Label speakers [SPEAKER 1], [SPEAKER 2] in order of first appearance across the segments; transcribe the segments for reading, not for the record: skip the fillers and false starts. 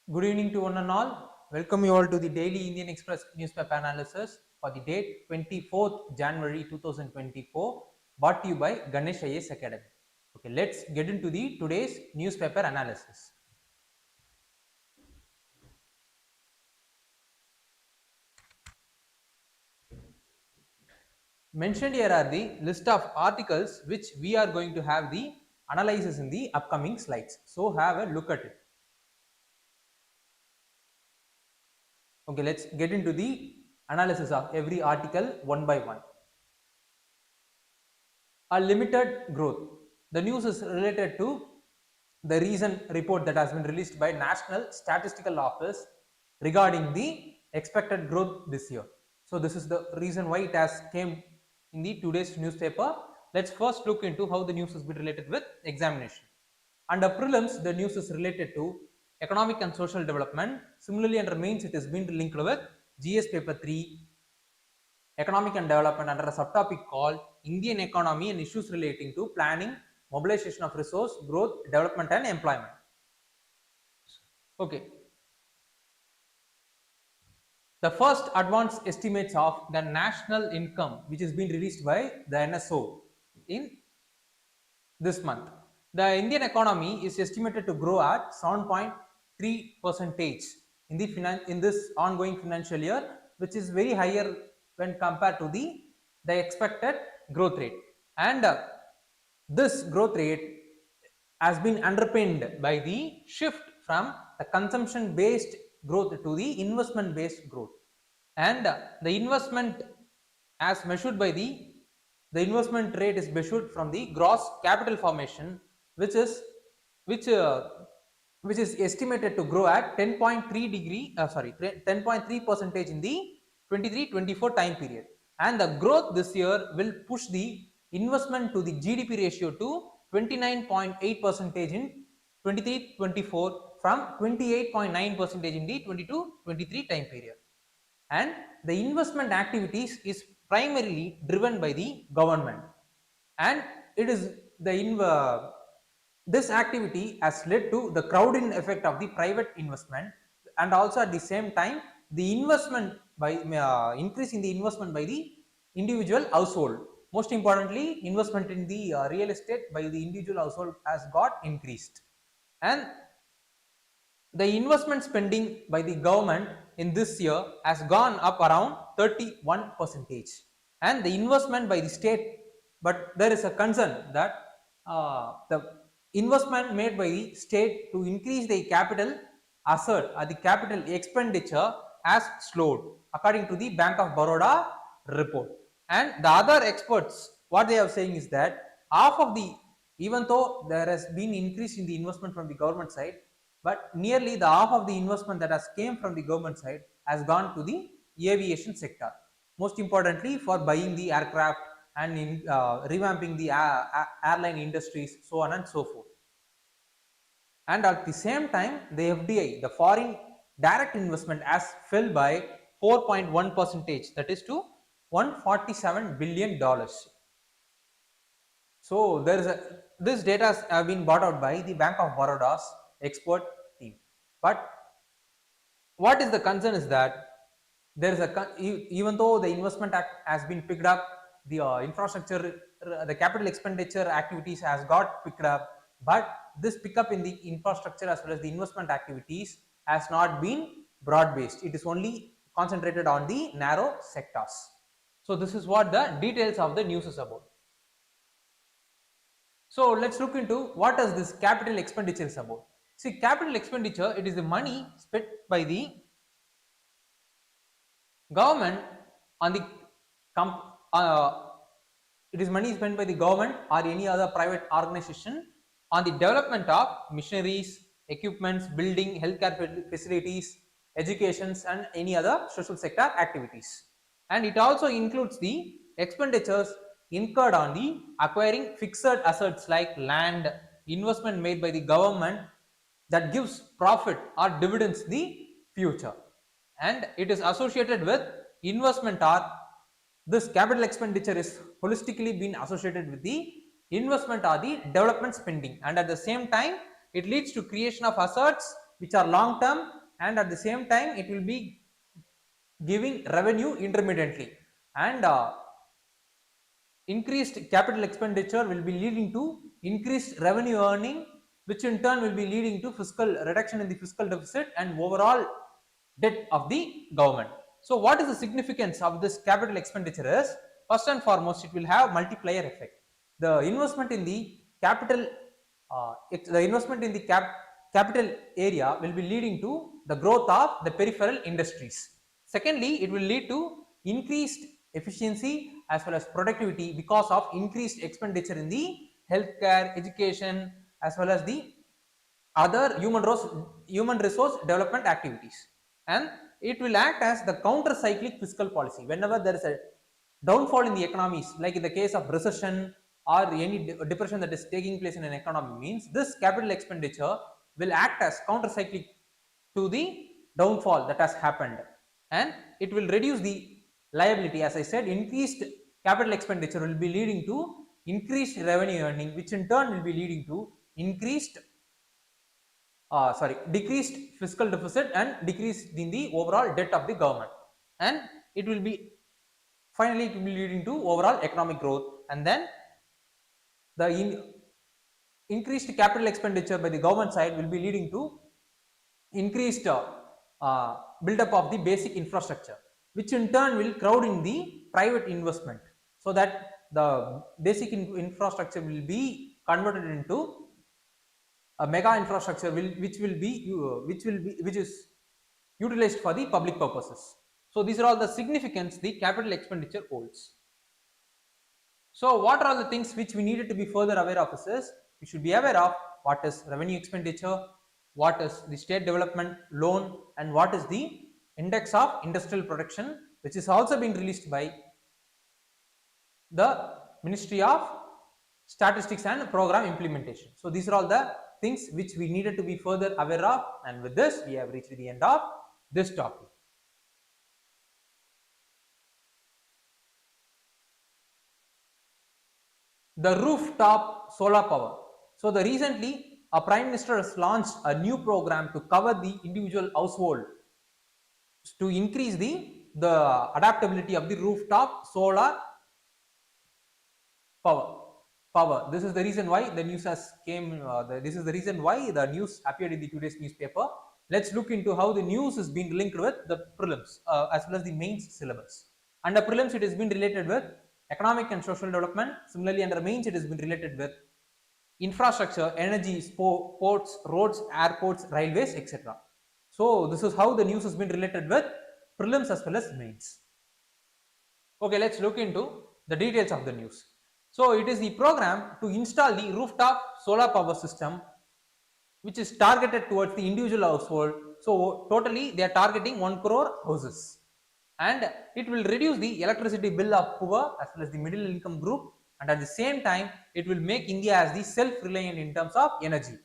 [SPEAKER 1] Good evening to one and all. Welcome you all to the Daily Indian Express newspaper analysis for the date 24th January 2024, brought to you by Ganesh IAS Academy. Okay, let's get into the today's newspaper analysis. Mentioned here are the list of articles which we are going to have the analysis in the upcoming slides. So have a look at it. Okay, let's get into the analysis of every article one by one. A limited growth. The news is related to the recent report that has been released by National Statistical Office regarding the expected growth this year. So this is the reason why it has came in the today's newspaper. Let's first look into how the news has been related with examination. Under prelims, the news is related to economic and social development. Similarly, under mains, it has been linked with GS paper 3, economic and development under a subtopic called Indian economy and issues relating to planning, mobilization of resource, growth, development and employment. Okay. The first advanced estimates of the national income which is being released by the NSO in this month. The Indian economy is estimated to grow at 7.3% in this ongoing financial year, which is very higher when compared to the expected growth rate. And this growth rate has been underpinned by the shift from the consumption based growth to the investment based growth. And the investment as measured by the investment rate is measured from the gross capital formation, which is estimated to grow at 10.3% in the 23-24 time period. And the growth this year will push the investment to the GDP ratio to 29.8% in 23-24 from 28.9% in the 22-23 time period. And the investment activities is primarily driven by the government, and it is this activity has led to the crowding effect of the private investment, and also at the same time the investment by increasing the investment by the individual household. Most importantly, investment in the real estate by the individual household has got increased, and the investment spending by the government in this year has gone up around 31%, and the investment by the state, but there is a concern that the investment made by the state to increase the capital asset or the capital expenditure has slowed according to the Bank of Baroda report. And the other experts, what they are saying is that half of the, even though there has been increase in the investment from the government side, but nearly the half of the investment that has came from the government side has gone to the aviation sector, most importantly for buying the aircraft and in revamping the airline industries, so on and so forth. And at the same time, the FDI, the foreign direct investment, has fell by 4.1%, that is to $147 billion. So there is this data have been brought out by the Bank of Baroda's expert team. But what is the concern is that there is even though the investment act has been picked up, the infrastructure, the capital expenditure activities has got picked up, but this pickup in the infrastructure as well as the investment activities has not been broad based. It is only concentrated on the narrow sectors. So this is what the details of the news is about. So let's look into what is this capital expenditure is about. See, capital expenditure, it is the money spent by the government on the it is money spent by the government or any other private organization on the development of machineries, equipments, building, healthcare facilities, educations and any other social sector activities. And it also includes the expenditures incurred on the acquiring fixed assets like land, investment made by the government that gives profit or dividends in the future, and it is associated with investment, or this capital expenditure is holistically been associated with the investment or the development spending, and at the same time it leads to creation of assets which are long term, and at the same time it will be giving revenue intermittently, and increased capital expenditure will be leading to increased revenue earning, which in turn will be leading to fiscal reduction in the fiscal deficit and overall debt of the government. So what is the significance of this capital expenditure is, first and foremost, it will have multiplier effect. The investment in the capital capital area will be leading to the growth of the peripheral industries. Secondly, it will lead to increased efficiency as well as productivity because of increased expenditure in the healthcare, education, as well as the other human resource development activities. And it will act as the counter cyclic fiscal policy. Whenever there is a downfall in the economies, like in the case of recession or any depression that is taking place in an economy, means this capital expenditure will act as counter cyclic to the downfall that has happened, and it will reduce the liability. As I said, increased capital expenditure will be leading to increased revenue earning, which in turn will be leading to decreased fiscal deficit and decrease in the overall debt of the government, and it will be finally it will be leading to overall economic growth. And then the increased capital expenditure by the government side will be leading to increased build-up of the basic infrastructure, which in turn will crowd in the private investment, so that the basic infrastructure will be converted into a mega infrastructure which is utilized for the public purposes. So these are all the significance the capital expenditure holds. So what are the things which we needed to be further aware of is we should be aware of what is revenue expenditure, what is the state development loan, and what is the index of industrial production, which is also being released by the Ministry of Statistics and Program Implementation. So these are all the things which we needed to be further aware of, and with this we have reached the end of this topic. The rooftop solar power. So the recently a Prime Minister has launched a new program to cover the individual household to increase the adaptability of the rooftop solar power. This is the reason why the news has came. This is the reason why the news appeared in the today's newspaper. Let's look into how the news is being linked with the prelims as well as the mains syllabus. Under prelims, it has been related with economic and social development. Similarly, under mains, it has been related with infrastructure, energy, ports, roads, airports, railways, etc. So this is how the news has been related with prelims as well as mains. Okay, let's look into the details of the news. So it is the program to install the rooftop solar power system, which is targeted towards the individual household. So totally they are targeting 1 crore houses, and it will reduce the electricity bill of poor as well as the middle income group, and at the same time it will make India as the self-reliant in terms of energy.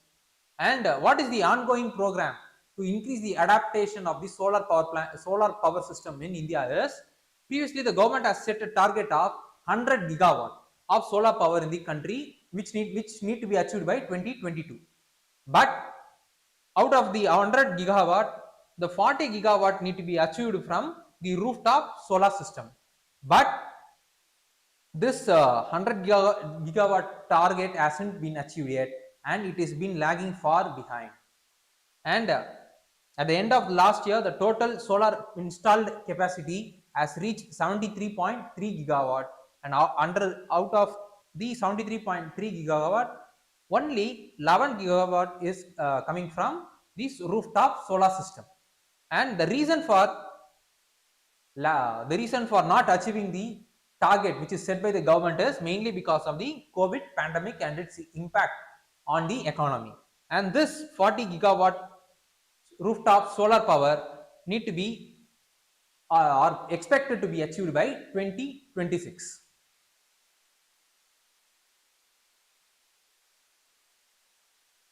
[SPEAKER 1] And what is the ongoing program to increase the adaptation of the solar power system in India is, previously the government has set a target of 100 gigawatt of solar power in the country, which need to be achieved by 2022. But out of the 100 gigawatt, the 40 gigawatt need to be achieved from the rooftop solar system. But this 100 gigawatt target hasn't been achieved yet, and it has been lagging far behind. And at the end of last year, the total solar installed capacity has reached 73.3 gigawatt, and out of the 73.3 gigawatt, only 11 gigawatt is coming from this rooftop solar system. And the reason for not achieving the target which is set by the government is mainly because of the COVID pandemic and its impact on the economy. And this 40 gigawatt rooftop solar power need to be are expected to be achieved by 2026.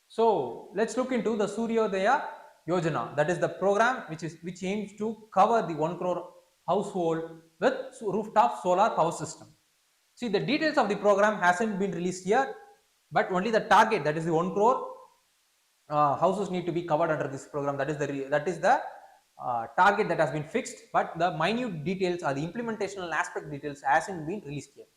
[SPEAKER 1] So let's look into the Suryodaya Yojana, that is the program which aims to cover the 1 crore household with rooftop solar power system. See, the details of the program hasn't been released yet, but only the target, that is the 1 crore houses need to be covered under this program. That is the target that has been fixed, but the minute details or the implementational aspect details hasn't been released yet.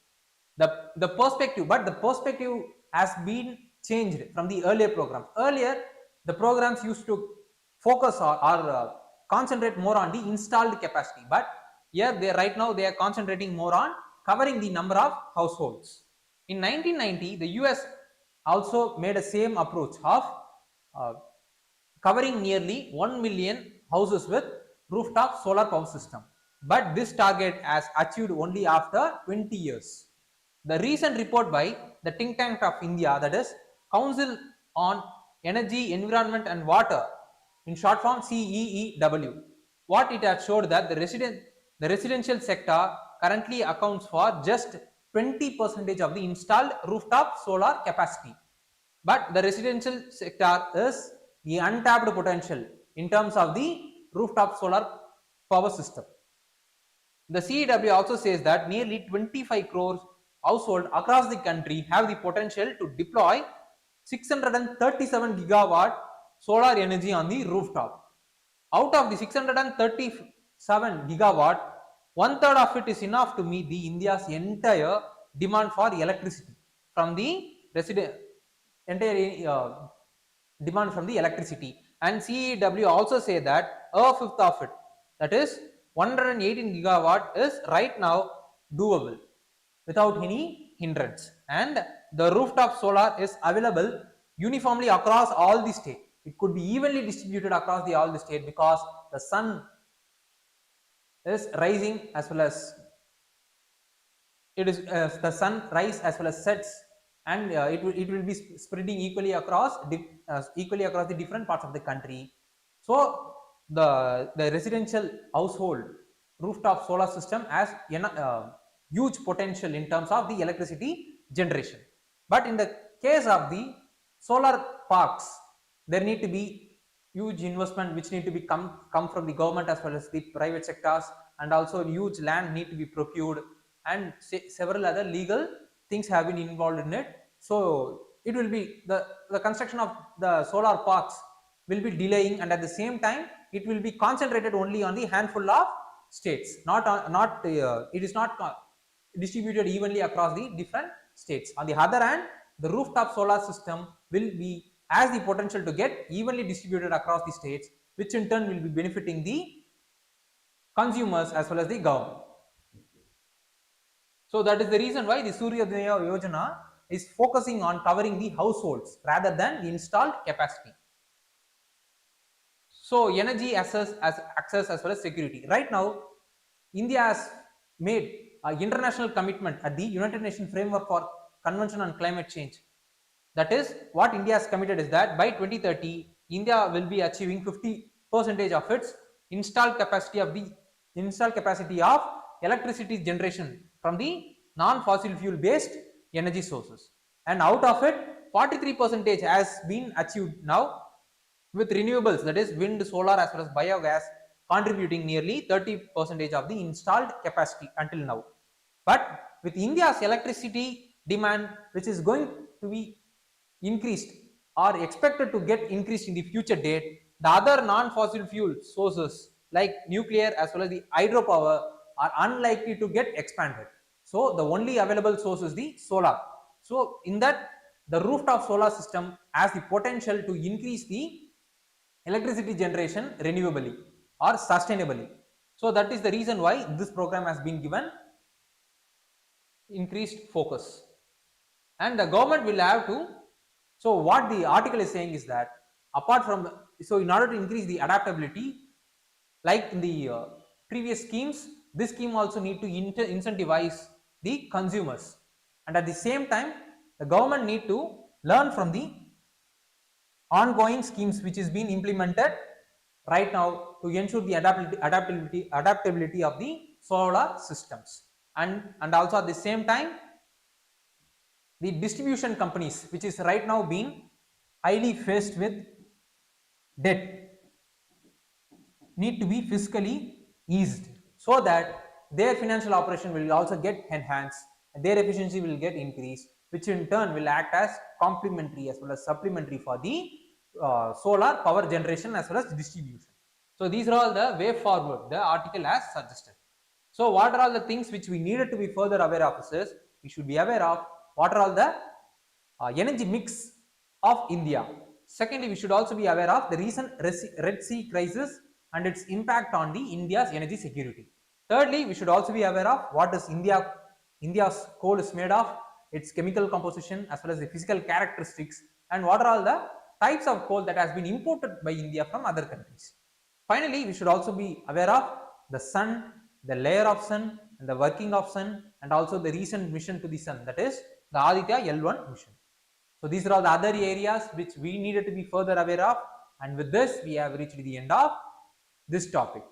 [SPEAKER 1] The perspective, but the perspective has been changed from the earlier programs. Earlier, the programs used to focus or concentrate more on the installed capacity, but here right now they are concentrating more on covering the number of households. In 1990, the US also made a same approach of uh, covering nearly 1 million houses with rooftop solar power system, but this target has achieved only after 20 years. The recent report by the think tank of India, that is Council on Energy, Environment and Water, in short form CEEW, what it has showed that the residential sector currently accounts for just 20% of the installed rooftop solar capacity, but the residential sector is the untapped potential in terms of the rooftop solar power system. The CEW also says that nearly 25 crores households across the country have the potential to deploy 637 gigawatt solar energy on the rooftop. Out of the 637 gigawatt, one third of it is enough to meet the India's entire demand for electricity from the demand from the electricity. And CEW also say that a fifth of it, that is 118 gigawatt, is right now doable without any hindrance, and the rooftop solar is available uniformly across all the state. It could be evenly distributed across all the state because the sun is rising as well as the sun rise as well as sets, and it will be spreading equally across the different parts of the country. So the residential household rooftop solar system has huge potential in terms of the electricity generation. But in the case of the solar parks, there need to be huge investment which need to be come from the government as well as the private sectors, and also huge land need to be procured, and several other legal things have been involved in it. So it will be the construction of the solar parks will be delaying, and at the same time it will be concentrated only on the handful of states, it is not distributed evenly across the different states. On the other hand, the rooftop solar system has the potential to get evenly distributed across the states, which in turn will be benefiting the consumers as well as the government. So that is the reason why the Suryodaya Yojana is focusing on covering the households rather than the installed capacity. So energy access as well as security. Right now, India has made an international commitment at the United Nations Framework for Convention on Climate Change. That is, what India has committed is that by 2030, India will be achieving 50% of its installed capacity of electricity generation from the non-fossil fuel based energy sources, and out of it 43% has been achieved now, with renewables, that is wind, solar as well as biogas, contributing nearly 30% of the installed capacity until now. But with India's electricity demand, which is going to be increased or expected to get increased in the future date, the other non-fossil fuel sources like nuclear as well as the hydropower are unlikely to get expanded. So the only available source is the solar. So in that, the rooftop solar system has the potential to increase the electricity generation renewably or sustainably. So that is the reason why this program has been given increased focus, and the government will have to. So what the article is saying is that apart from in order to increase the adaptability, like in the previous schemes, this scheme also need to incentivize the consumers, and at the same time the government need to learn from the ongoing schemes which is being implemented right now to ensure the adaptability of the solar systems, and also at the same time the distribution companies, which is right now being highly faced with debt, need to be fiscally eased so that their financial operation will also get enhanced and their efficiency will get increased, which in turn will act as complementary as well as supplementary for the solar power generation as well as distribution. So these are all the way forward the article has suggested. So what are all the things which we needed to be further aware of is we should be aware of what are all the energy mix of India. Secondly, we should also be aware of the recent Red Sea crisis and its impact on the India's energy security. Thirdly, we should also be aware of what is India's coal is made of, its chemical composition as well as the physical characteristics, and what are all the types of coal that has been imported by India from other countries. Finally, we should also be aware of the sun, the layer of sun, and the working of sun, and also the recent mission to the sun, that is the Aditya L1 mission. So these are all the other areas which we needed to be further aware of, and with this we have reached the end of this topic.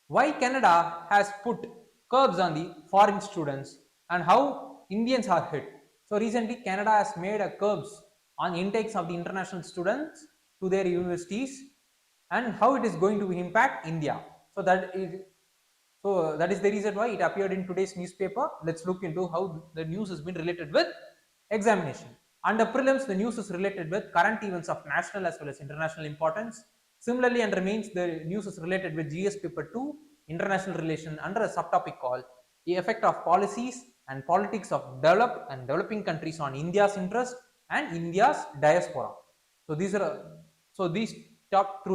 [SPEAKER 1] Why Canada has put curbs on the foreign students and how Indians are hit. So recently Canada has made a curbs on intakes of the international students to their universities and how it is going to impact India. So that is the reason why it appeared in today's newspaper. Let's look into how the news has been related with examination. Under prelims, the news is related with current events of national as well as international importance. Similarly, under mains, the news is related with GS paper 2, international relation, under a subtopic called the effect of policies and politics of developed and developing countries on India's interest and India's diaspora. So through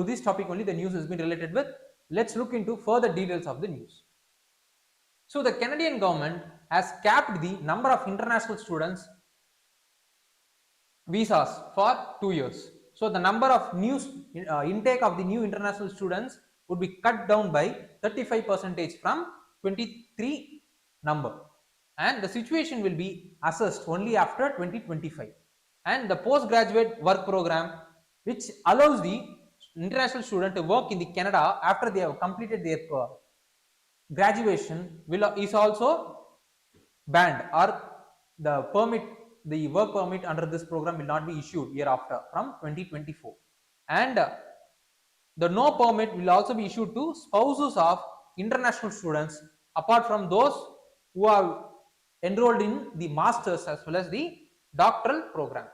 [SPEAKER 1] this topic only the news has been related with. Let's look into further details of the news. So the Canadian government has capped the number of international students visas for 2 years. So the number of new intake of the new international students would be cut down by 35% from 23 number, and the situation will be assessed only after 2025. And the postgraduate work program, which allows the international student to work in the Canada after they have completed their graduation, is also banned, or the work permit under this program will not be issued year after from 2024. And the no permit will also be issued to spouses of international students apart from those who are enrolled in the masters as well as the doctoral program.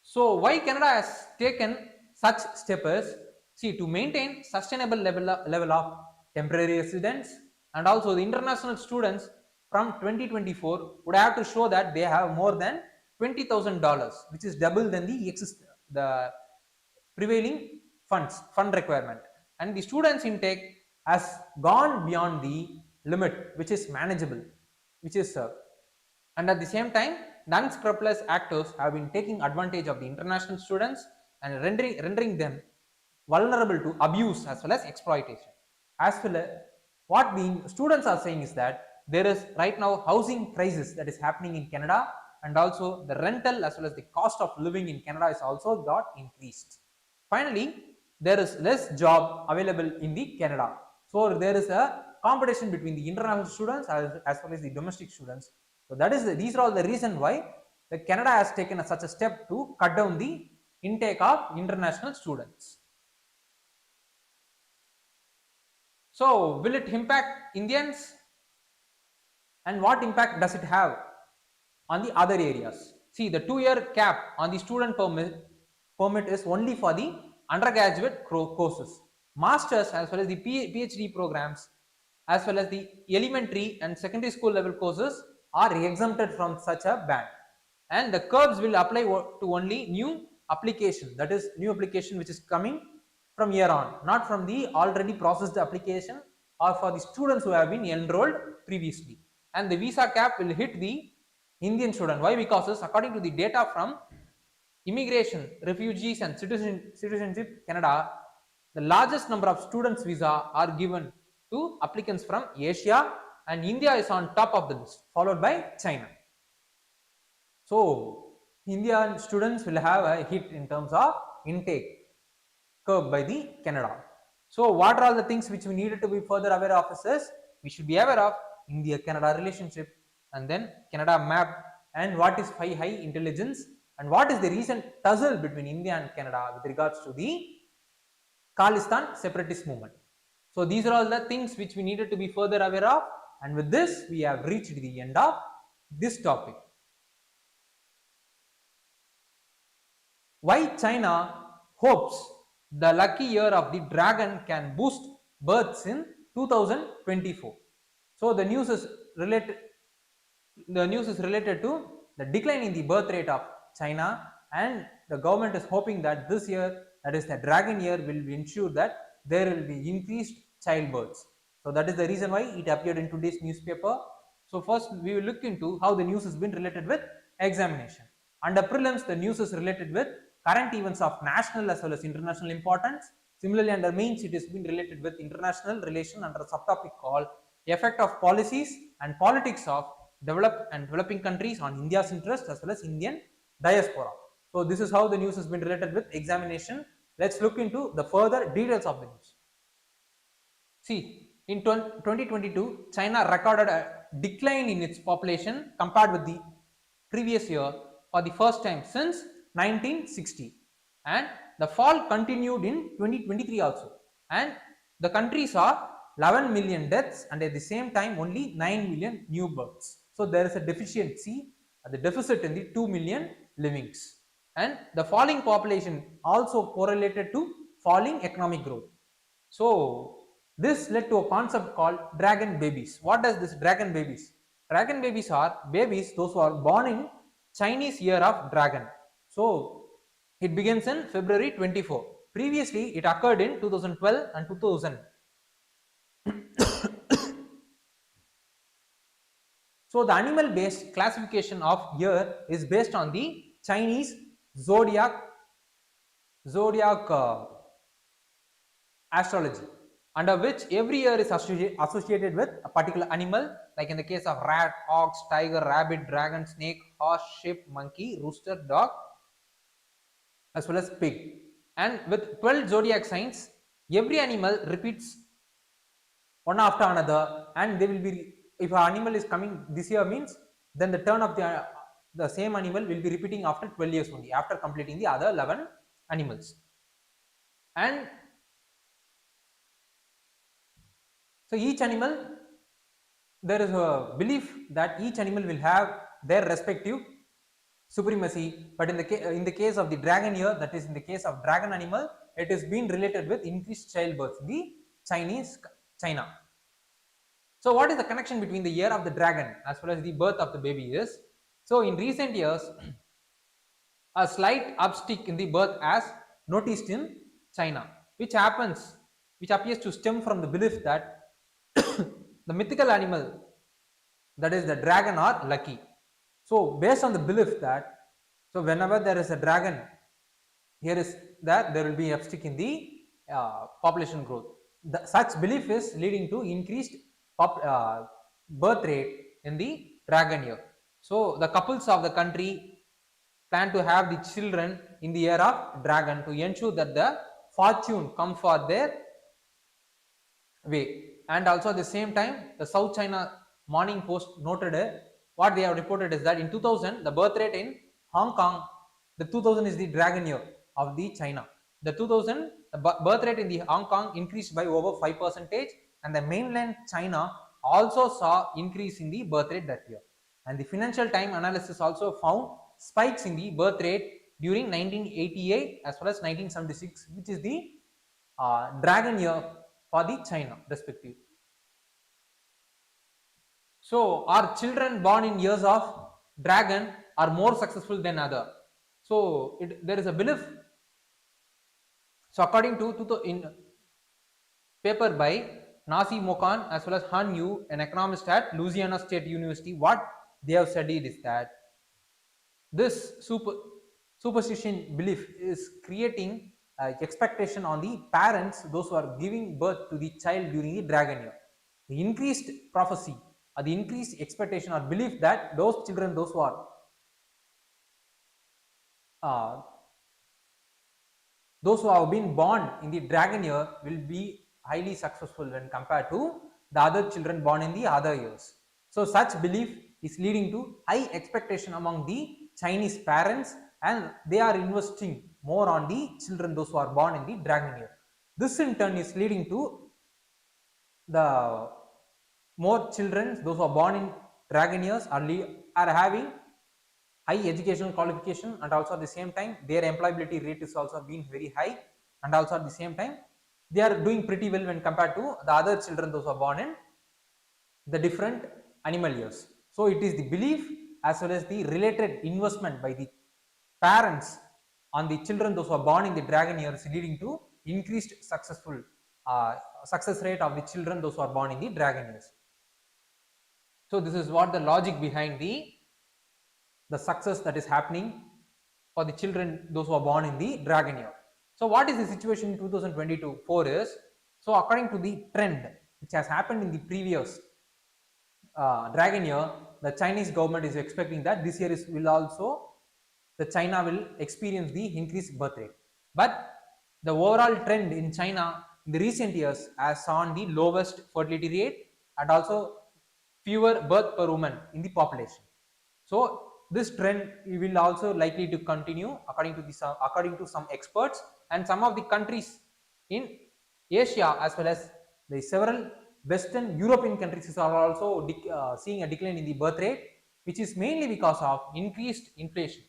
[SPEAKER 1] So why Canada has taken such steps? See, to maintain sustainable level of temporary residence, and also the international students from 2024 would have to show that they have more than $20,000, which is double than the prevailing fund requirement, and the students intake has gone beyond the limit which is manageable, and at the same time the unscrupulous actors have been taking advantage of the international students and rendering them vulnerable to abuse as well as exploitation. As well as what the students are saying is that there is right now housing crisis that is happening in Canada, and also the rental as well as the cost of living in Canada is also got increased. Finally, there is less job available in the Canada, so there is a competition between the international students as well as the domestic students. So these are all the reason why the Canada has taken such a step to cut down the intake of international students. So will it impact Indians, and what impact does it have on the other areas? See, the 2-year cap on the student permit is only for the undergraduate courses. Masters as well as the PhD programs as well as the elementary and secondary school level courses are exempted from such a ban, and the curbs will apply to only new application, that is new application which is coming from here on, not from the already processed application or for the students who have been enrolled previously. And the visa cap will hit the Indian student. Why? Because according to the data from Immigration, Refugees and Citizenship Canada, the largest number of students visa are given to applicants from Asia, and India is on top of the list, followed by China. So Indian students will have a hit in terms of intake curb by the Canada. So what are all the things which we needed to be further aware of is we should be aware of India-Canada relationship, and then Canada map, and what is high intelligence, and what is the recent tussle between India and Canada with regards to the Khalistan separatist movement. So these are all the things which we needed to be further aware of, and with this we have reached the end of this topic. Why China hopes the lucky year of the dragon can boost births in 2024. So the news is related to the decline in the birth rate of China, and the government is hoping that this year, that is the dragon year, will ensure that there will be increased childbirths. So that is the reason why it appeared in today's newspaper. So first we will look into how the news has been related with examination. Under prelims, the news is related with current events of national as well as international importance. Similarly, under mains, it has been related with international relation under a subtopic called effect of policies and politics of developed and developing countries on India's interest as well as Indian diaspora. So this is how the news has been related with examination. Let's look into the further details of the news. See, in 2022, China recorded a decline in its population compared with the previous year for the first time since 1960, and the fall continued in 2023 also, and the country saw 11 million deaths and at the same time only 9 million new births. So there is a deficiency, the deficit in the 2 million livings, and the falling population also correlated to falling economic growth. So this led to a concept called dragon babies. What does this dragon babies? Dragon babies are babies those who are born in Chinese year of dragon. So it begins in February 24. Previously it occurred in 2012 and 2000. So the animal based classification of year is based on the Chinese zodiac astrology, under which every year is associated with a particular animal, like in the case of rat, ox, tiger, rabbit, dragon, snake, horse, sheep, monkey, rooster, dog, as well as pig. And with 12 zodiac signs, every animal repeats one after another, and they will be, if an animal is coming this year means, then the turn of the same animal will be repeating after 12 years only, after completing the other 11 animals. And so each animal, there is a belief that each animal will have their respective supremacy, but in the case of the dragon year, that is in the case of dragon animal, it is being related with increased childbirth in the China. So what is the connection between the year of the dragon as well as the birth of the baby is? So in recent years, a slight uptick in the birth as noticed in China, which appears to stem from the belief that the mythical animal, that is the dragon, are lucky. So based on the belief that, so whenever there is a dragon, there will be an uptick in the population growth. Such belief is leading to increased birth rate in the dragon year. So the couples of the country plan to have the children in the year of dragon to ensure that the fortune come for their way. And also at the same time, the South China Morning Post noted what they have reported is that in 2000, the birth rate in Hong Kong, the 2000 is the dragon year of the China. The 2000, the birth rate in the Hong Kong increased by over 5%, and the mainland China also saw increase in the birth rate that year. And the Financial Times analysis also found spikes in the birth rate during 1988 as well as 1976, which is the dragon year for the China respectively. So are children born in years of dragon are more successful than other? So there is a belief. So according to in paper by Nasi Mokan as well as Han Yu, an economist at Louisiana State University, what they have studied is that this superstition belief is creating expectation on the parents, those who are giving birth to the child during the dragon year. The increased prophecy or the increased expectation or belief that those children, those who are those who have been born in the dragon year will be highly successful when compared to the other children born in the other years. So such belief is leading to high expectation among the Chinese parents, and they are investing more on the children those who are born in the dragon year. This in turn is leading to the more children, those who are born in dragon years, are having high educational qualification, and also at the same time their employability rate is also being very high, and also at the same time they are doing pretty well when compared to the other children those who are born in the different animal years. So it is the belief as well as the related investment by the parents on the children those who are born in the dragon years, leading to increased success rate of the children those who are born in the dragon years. So this is what the logic behind the success that is happening for the children those who are born in the dragon year. So what is the situation in 2022-4 is, so according to the trend which has happened in the previous dragon year, the Chinese government is expecting that this year will also the China will experience the increased birth rate. But the overall trend in China in the recent years has shown the lowest fertility rate and also fewer birth per woman in the population. So this trend will also likely to continue according to some experts, and some of the countries in Asia as well as the several Western European countries are also seeing a decline in the birth rate, which is mainly because of increased inflation.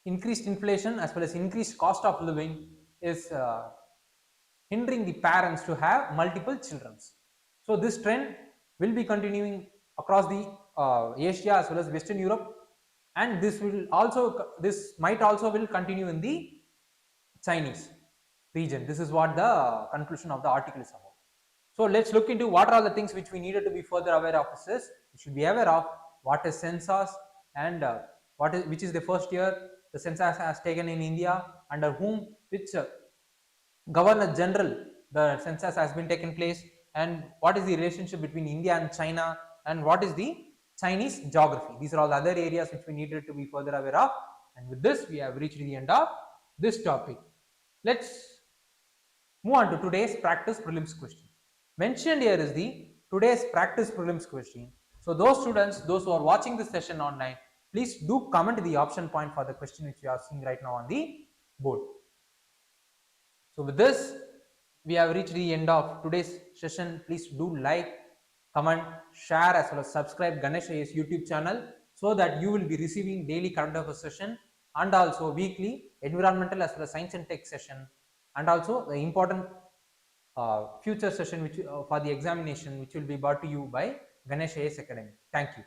[SPEAKER 1] Increased inflation as well as increased cost of living is hindering the parents to have multiple children. So this trend will be continuing across the Asia as well as Western Europe, and this might also will continue in the Chinese region. This is what the conclusion of the article is about. So let's look into what are all the things which we needed to be further aware of. Is we should be aware of what is census, and which is the first year the census has taken in India, under which Governor General the census has been taken place, and what is the relationship between India and China, and what is the Chinese geography. These are all the other areas which we needed to be further aware of, and with this we have reached the end of this topic. Let's move on to today's practice prelims question. Mentioned here is the today's practice prelims question. So those students, those who are watching this session online, please do comment the option point for the question which you are seeing right now on the board. So with this, we have reached the end of today's session. Please do like, comment, share as well as subscribe Ganesh IAS YouTube channel, so that you will be receiving daily current affairs session and also weekly environmental as well as science and tech session, and also the important future session which for the examination which will be brought to you by Ganesh IAS Academy. Thank you.